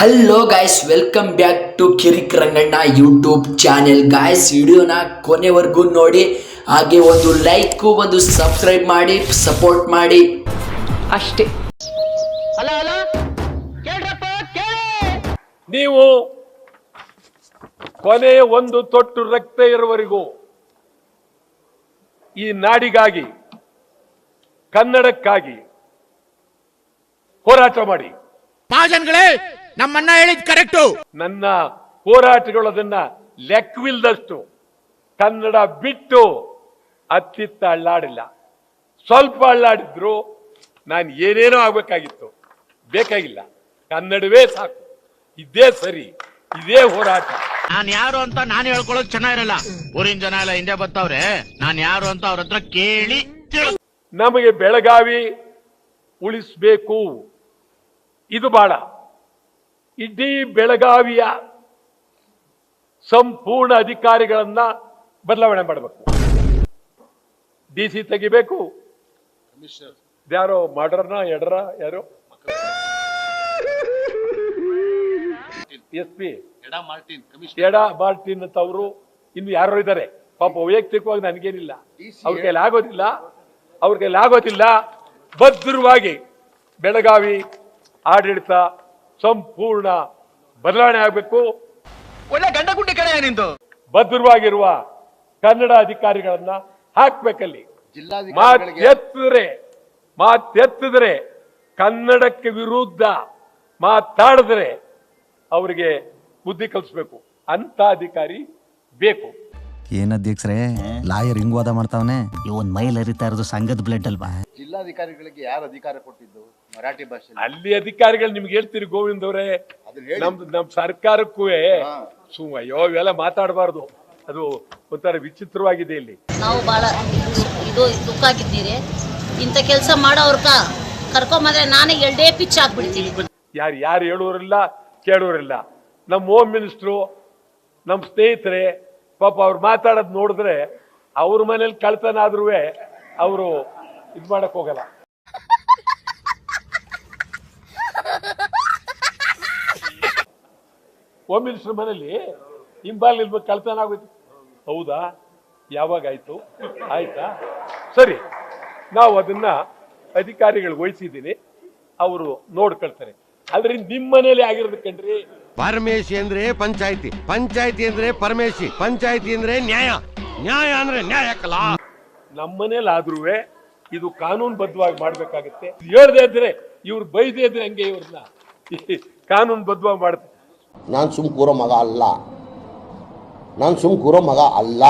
Hello guys, welcome back to Kirik Ranganna YouTube channel. Guys, ವಿಡಿಯೋನ ಕೊನೆವರೆಗೂ ನೋಡಿ, ಹಾಗೆ ಒಂದು ಲೈಕ್ ಒಂದು ಸಬ್ಸ್ಕ್ರೈಬ್ ಮಾಡಿ ಸಪೋರ್ಟ್ ಮಾಡಿ ಅಷ್ಟೇ. ನೀವು ಕೊನೆಯ ಒಂದು ತೊಟ್ಟು ರಕ್ತ ಇರುವವರೆಗೂ ಈ ನಾಡಿಗಾಗಿ, ಕನ್ನಡಕ್ಕಾಗಿ ಹೋರಾಟ ಮಾಡಿ. ಮಹಾಜನ್ಗಳೇ, ನಮ್ಮನ್ನ ಹೇಳಿದ್ ಕರೆಕ್ಟು. ನನ್ನ ಹೋರಾಟಗಳು ಅದನ್ನ ಲೆಕ್ಕವಿಲ್ಲದಷ್ಟು ಕನ್ನಡ ಬಿಟ್ಟು ಅತ್ತಿತ್ತ ಅಳ್ಳಾಡಿಲ್ಲ. ಸ್ವಲ್ಪ ಅಳ್ಳಾಡಿದ್ರು ನಾನು ಏನೇನೋ ಆಗ್ಬೇಕಾಗಿತ್ತು, ಬೇಕಾಗಿಲ್ಲ. ಕನ್ನಡವೇ ಸಾಕು, ಇದೇ ಸರಿ, ಇದೇ ಹೋರಾಟ. ನಾನ್ ಯಾರು ಅಂತ ನಾನು ಹೇಳ್ಕೊಳ್ಳೋದು ಚೆನ್ನಾಗಿರಲ್ಲ. ಊರಿನ ಜನ ಎಲ್ಲ ಹಿಂದೆ ಬರ್ತಾವ್ರೆ, ನಾನ್ ಯಾರು ಅಂತ ಅವ್ರ ಹತ್ರ ಕೇಳಿ. ನಮಗೆ ಬೆಳಗಾವಿ ಉಳಿಸ್ಬೇಕು, ಇದು ಬಾಳ. ಇಡೀ ಬೆಳಗಾವಿಯ ಸಂಪೂರ್ಣ ಅಧಿಕಾರಿಗಳನ್ನ ಬದಲಾವಣೆ ಮಾಡಬೇಕು. DC ತೆಗಿಬೇಕು. ಯಾರೋ ಮಾಡ್ರನ ಎಡ್ರ ಯಾರು SP ಎಡ ಮಾರ್ಟಿನ್ ಅಂತ ಅವರು ಇನ್ನು ಯಾರೋ ಇದ್ದಾರೆ. ಪಾಪ ವೈಯಕ್ತಿಕವಾಗಿ ನನಗೇನಿಲ್ಲ, ಅವ್ರ ಕೈಲಿ ಆಗೋದಿಲ್ಲ. ಭದ್ರವಾಗಿ ಬೆಳಗಾವಿ ಆಡಳಿತ ಸಂಪೂರ್ಣ ಬದಲಾವಣೆ ಆಗಬೇಕು. ಒಳ್ಳೆ ಗಂಡ ಗುಂಡಿ ಕಡೆ ನಿಂತು ಭದ್ರವಾಗಿರುವ ಕನ್ನಡ ಅಧಿಕಾರಿಗಳನ್ನ ಹಾಕ್ಬೇಕಲ್ಲಿ. ಮಾತೆತ್ತಿದ್ರೆ ಕನ್ನಡಕ್ಕೆ ವಿರುದ್ಧ ಮಾತಾಡಿದ್ರೆ ಅವರಿಗೆ ಬುದ್ಧಿ ಕಲಿಸ್ಬೇಕು. ಅಂತ ಅಧಿಕಾರಿ ಬೇಕು. ಏನ್ ಅಧ್ಯಕ್ಷರೇ, ಲಾಯರ್ ಹಿಂಗ್ ವಾದ ಮಾಡ್ತಾವನೆ. ಇವನ್ ಮೈಲ್ ಹರಿತಾ ಇರೋದು ಸಂಘದ ಬ್ಲಡ್ ಅಲ್ವಾ? ಜಿಲ್ಲಾಧಿಕಾರಿಗಳಿಗೆ ಯಾರು ಅಧಿಕಾರ ಕೊಟ್ಟಿದ್ದು? ಮರಾಠಿ ಭಾಷೆ ಅಲ್ಲಿ ಅಧಿಕಾರಿಗಳು ನಿಮ್ಗೆ ಹೇಳ್ತೀರಿ ಗೋವಿಂದ್ ಅವರೇ. ನಮ್ ಸರ್ಕಾರಕ್ಕೂ ಅಯ್ಯೋ ಇವೆಲ್ಲ ಮಾತಾಡಬಾರ್ದು. ಅದು ಒಂಥರ ವಿಚಿತ್ರವಾಗಿದೆ. ಇಲ್ಲಿ ನಾವು ಬಹಳ ದುಃಖ ಆಗಿದ್ದೀರಿ. ಇಂಥ ಕೆಲಸ ಮಾಡೋರ್ಗ ಕರ್ಕೊಂಬಂದ್ರೆ ನಾನೇ ಎರಡೇ ಪಿಚ್ ಹಾಕ್ಬಿಡ್ತೀನಿ. ಯಾರು ಹೇಳೋರಿಲ್ಲ, ಕೇಳೋರಿಲ್ಲ. ನಮ್ಮ ಹೋಮ್ ಮಿನಿಸ್ಟ್ರು, ನಮ್ಮ ಸ್ನೇಹಿತರೆ ಪಾಪ ಅವ್ರು ಮಾತಾಡೋದು ನೋಡಿದ್ರೆ ಅವ್ರ ಮನೇಲಿ ಕಳ್ತನ ಆದ್ರೂ ಅವರು ಇದು ಮಾಡಕ್ ಹೋಗಲ್ಲ. ಹೋಮ್ ಮಿನಿಸ್ಟರ್ ಮನೇಲಿ ಹಿಂಬಾಲ್ ಕಳ್ತನ ಆಗೋಯ್ತು. ಹೌದಾ? ಯಾವಾಗ ಆಯ್ತು? ಆಯ್ತಾ? ಸರಿ, ನಾವು ಅದನ್ನ ಅಧಿಕಾರಿಗಳು ವಹಿಸಿದ್ದೀನಿ, ಅವರು ನೋಡ್ಕೊಳ್ತಾರೆ. ಆದ್ರೆ ನಿಮ್ಮ ಮನೇಲಿ ಆಗಿರೋದಕ್ಕಂಡ್ರಿ. ಪರಮೇಶಿ ಅಂದ್ರೆ ಪಂಚಾಯತಿ, ಪಂಚಾಯತಿ ಅಂದ್ರೆ ಪರಮೇಶಿ, ಪಂಚಾಯತಿ ಅಂದ್ರೆ ನ್ಯಾಯ, ನ್ಯಾಯ ಅಂದ್ರೆ ನ್ಯಾಯಕಲ್ಲ. ನಮ್ಮನೇಲಿ ಆದ್ರೂ ಇದು ಕಾನೂನು ಬದ್ಧವಾಗಿ ಮಾಡ್ಬೇಕಾಗತ್ತೆ. ಹೇಳ್ದೆ ಇದ್ರೆ ಇವ್ರು ಬೈದೇ ಇದ್ರೆ ಹಂಗೆ ಇವ್ರನ್ನ ಕಾನೂನು ಬದ್ಧವಾಗಿ ಮಾಡ್ತಾರೆ. ನಾನು ಸುಮ್ ಕೂರೋ ಮಗ ಅಲ್ಲ.